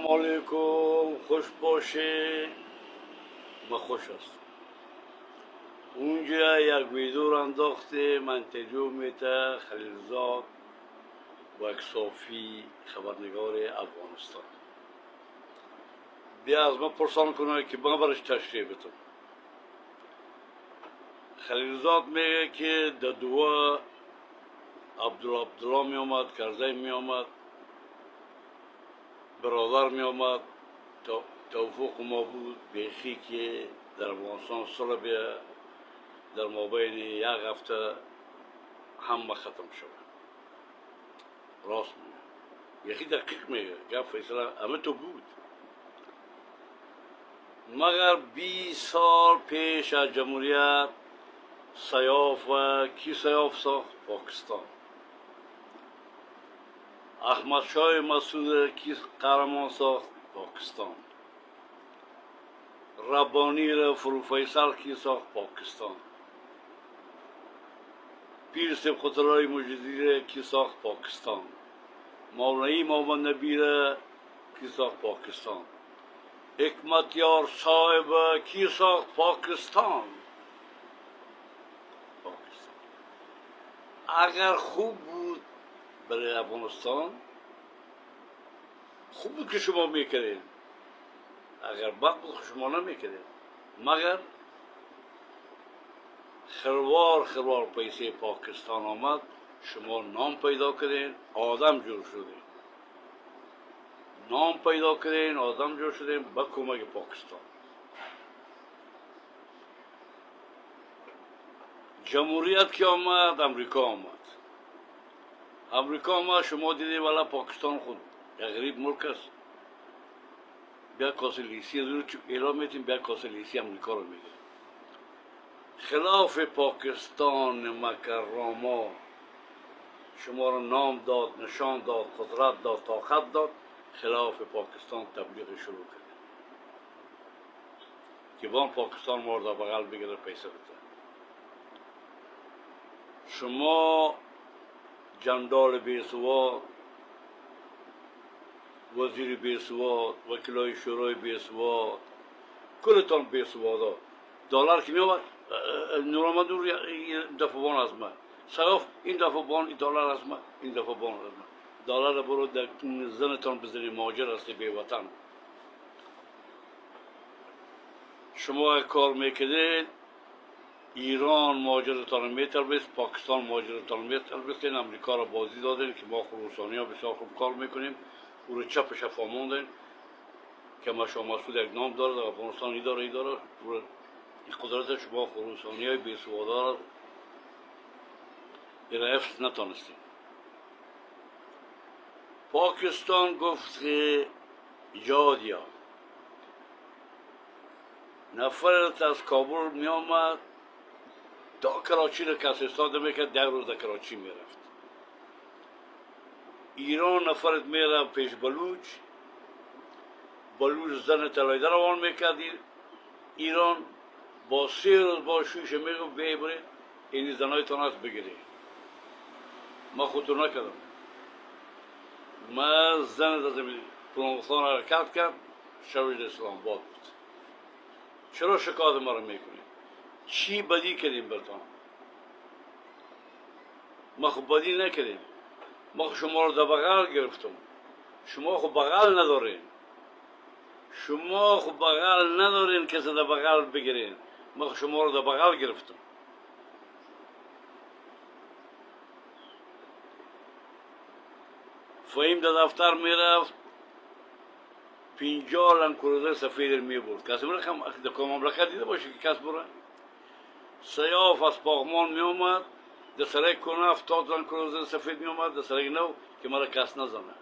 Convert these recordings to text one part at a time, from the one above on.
علیکم، خوش باشه. ما خوش هستم. اونجا یک ویدور انداخته منتجو میته خلیلزاد و صافی خبرنگار افغانستان. بیا از ما پرسان کنه که من برش تشریح بتم. خلیلزاد میگه که در دوا عبدالله می آمد، کرزی می آمد، برادر می آمد. توفیق ما بود بیخی که در افغانستان صلح بیا در مابین یک هفته همه ختم شد. راست میگه، یکی دقیق میگه، گفت فیصله همه تو بود. مگر 20 سال پیش از جمهوریت سیاف و کی سیاف ساخت؟ پاکستان. احمد شاه مسعود کی قهرمان ساخت؟ پاکستان. ربانی را فروفیصل کی ساخت؟ پاکستان. پیر سیب خطرهای مجددی را کی ساخت؟ پاکستان. مولوی محمد نبی را کی ساخت؟ پاکستان. حکمتیار صاحب کی ساخت؟ پاکستان. اگر خوب بود برای افغانستان، خوب بود که شما میکردین. اگر بد بود شما نمیکردین. مگر خروار پیسه پاکستان آمد، شما نام پیدا کردین، آدم جور شدین. نام پیدا کردین، آدم جور شدین با کمک پاکستان. جمهوریت که آمد، امریکا آمد. امریکا آمد، شما دیدید والا پاکستان خود یک غریب ملک است. بیا کاسه لیسی رو اعلام میتیم، بیا کاسه لیسی امریکا رو میگه. خلاف پاکستان مکرما شما رو نام داد، نشان داد، قدرت داد، طاقت داد. خلاف پاکستان تبلیغ شروع کرد که بان پاکستان مورد بغل بگیره، پیسه بده. شما جندال بیسواد، وزیر بیسواد، وکیلای شورای بیسواد، کلتان بیسوادا. دلار که می آمد، نورآمد نور این دفعه بان از من سیاف، این دفعه بان این دلار از من، این دفعه بان از من. دلار برو در زنتان بزنی، مهاجر هستی، بی وطن. شما کار میکردید، ایران مهاجرتان میتربیست، پاکستان مهاجرتان میتربیستین، امریکا را بازی دادین که ما خراسانی ها بسیار خوب کار میکنیم. او رو چپ شفا موندین که ما شما مسعود یک نام داره، در افغانستان ای داره. این قدرت شما خراسانی های بیسوادار را حفظ نتانستیم. پاکستان گفت که جادیا نفرت از کابل می آمد تا کراچی را کسی استفاده میکرد، 10 روز در کراچی میرفت. ایران نفرت میرفت پیش بلوچ زن تلایده روان میکرد. ایران با 3 روز با شویشه میگفت بیایی برید اینی زنایتان هست بگیرید. ما خودتون نکردم. ما زن در زمین پلانستان حرکت کرد، شوید اسلام باد بود. چرا شکایت ما رو میکنید؟ چی بدی کردیم برتان؟ ما خب بدی نکردیم. ما شما رو در بغل گرفتم. شما خب بغل ندارین. شما خب بغل ندارین کسی در بغل بگیرین. ما شما رو در بغل گرفتم. فهیم در دفتر میرفت، 50 لنکروزر سفید می برد. کسی برخم در که مملکت دیده باشه که کس بره. سیاف از پاغمان می اومد، در سرای کنه 70 لنکروزر سفید می اومد، در سرای نو که مرا کس نزنه.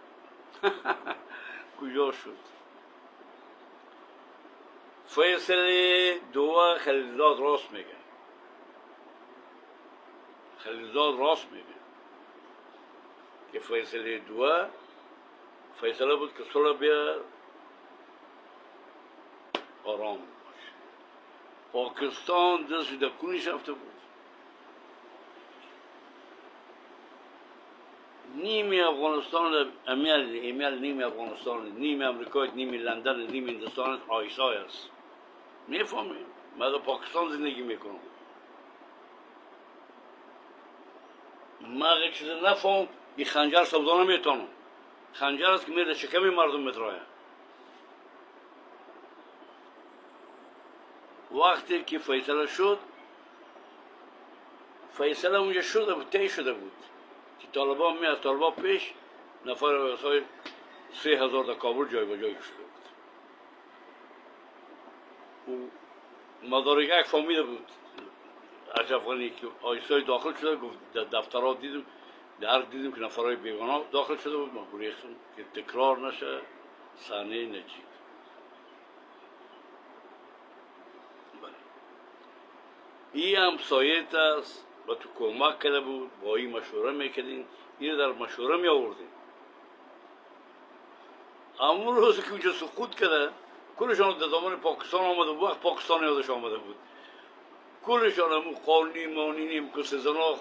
کجا شد؟ فیصله دو خلیلزاد راست میگه. خلیلزاد راست میگه که فیصله دو فیصله بود که صلح بیا آرام باشه. پاکستان دست در کونش رفته بود. نیمی افغانستان امیل نیمی افغانستان، نیمی امریکا، نیمی لندن، نیمی هندوستان آیسای است. میفهمید؟ من در پاکستان زندگی میکنم. من اگه چیز نفهم این خنجر سودا نمیتونم. خنجر است که میره شکم مردم میترایه. وقتی که فیصله شد، فیصله اونجا شده بود، طی شده بود که طالبان میاد، طالبان پیش نفر رؤسای 3000 در کابل جای به جای شده بود. و مدارگه فهمیده بود اشرف که آیسای داخل شده، گفت در دفترات دیدم، در دیدم که نفرهای بیگانه داخل شده بود. ما گریختم که تکرار نشه صحنه نجیب. این هم سایت است و تو کمک کرده بود، با این مشوره میکردیم، این در مشوره می آوردیم. همون روز که اونجا سقوط کرده کلشان در دامن پاکستان آمده بود. وقت پاکستان یادش آمده بود، کلشان همون قانونی مانینیم که سزنا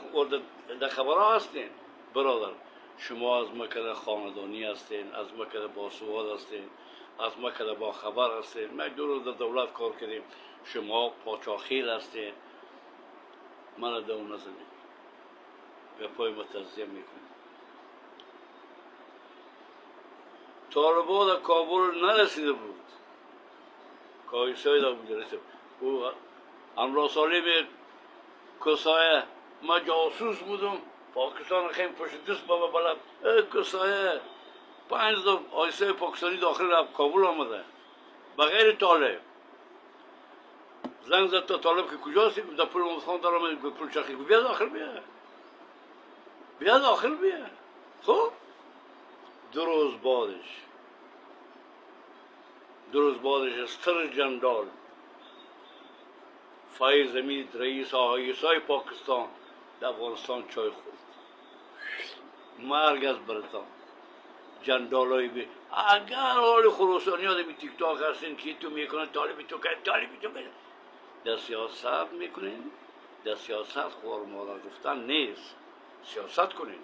در خبرها هستین. برادر شما از مکر خاندانی هستین، از مکر باسواد هستین، از مکر با خبر هستین. ما دو روز در دولت کار کردیم، شما پاچاخیل هستین. من دو نزنید به پای متضیه میکنیم. طالبان در کابل نرسیده بود، کایسای در اونجا رسید. او امرا سالم کسایه، ما جاسوس بودم پاکستان خیلی پشت دست بابا بلد کسایه 5 تا آیسای پاکستانی داخل کابل آمده بغیر طالب. زنگ زد تا طالب که کجاستی؟ در پول مصخان در آمده، پول چرخی بیا داخل بیا، بیا داخل بیا. خب 2 روز بعدش استر جندال فایز امید رئیس آیسای پاکستان در افغانستان چای خورد. مرگ از برتان جندالای بی. اگر حال خراسانی ها در تیک تاک هستین که تو میکنن طالبی تو کرد، طالبی تو کرد، در سیاست میکنین. در سیاست خوار مادر گفتن نیست، سیاست کنین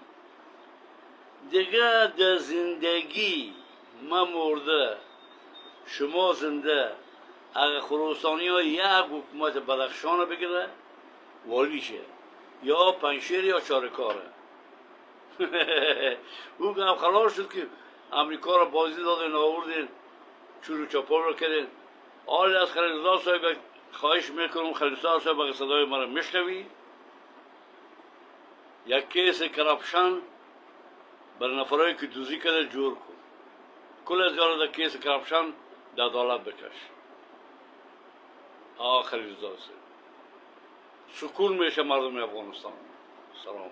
دیگه. در زندگی من مرده شما زنده. اگر خراسانی ها یک حکومت بدخشان بگیره والیشه، یا پنشیر یا چارکاره. او هم خلاص شد که امریکا را بازی دادن، آوردین چور و چپال رو کردین. آلی از خلیلزاد صاحب خواهش میکنم، خلیلزاد صاحب اگر صدای مرا میشنوی، یک کیس کرپشن برای نفرهایی که دوزی کرده جور کن. کل از یارو در کیس کرپشن در عدالت بکش. خلیلزاد صاحب سکون میشه مردم افغانستان. سلام.